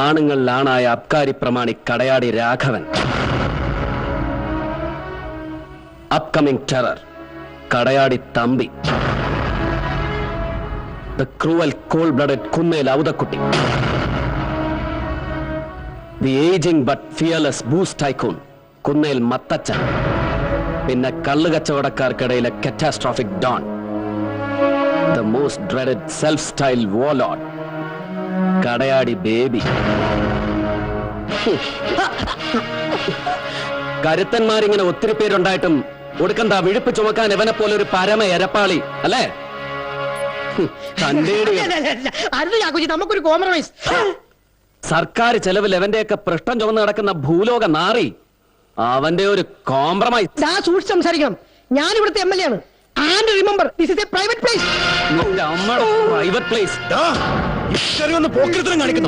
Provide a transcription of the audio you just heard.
ആണുങ്ങളിലാണായ അബ്കാരി പ്രമാണി Kadayadi Raghavan. Upcoming terror Kadayadi Thampi. The cruel cold blooded Kunnel Outhakutty. The ageing but fearless booze tycoon Kunnel Mathachan. പിന്നെ കള്ളുകച്ചവടക്കാർക്കിടയിലെ catastrophic don, the most dreaded self style warlord Kadayadi Baby. കരുത്തന്മാരിങ്ങനെ ഒത്തിരി പേരുണ്ടായിട്ടും ഒടുക്കന്താ വിഴുപ്പ് ചുമക്കാൻ ഇവനെ പോലെ ഒരു പരമ എരപ്പാളി അല്ലേ? നമുക്കൊരു കോംപ്രമൈസ്. സർക്കാർ ചെലവിൽ അവന്റെയൊക്കെ പൃഷ്ഠം ചുമന്ന് കിടക്കുന്ന ഭൂലോക നാറി, അവന്റെ ഒരു കോംപ്രമൈസ്. സൂക്ഷിച്ച് സംസാരിക്കണം. ഞാൻ ഇവിടുത്തെ MLA ആണ്. And remember this is a private place. Private place പോക്കിരുത്തരം കാണിക്കുന്നു.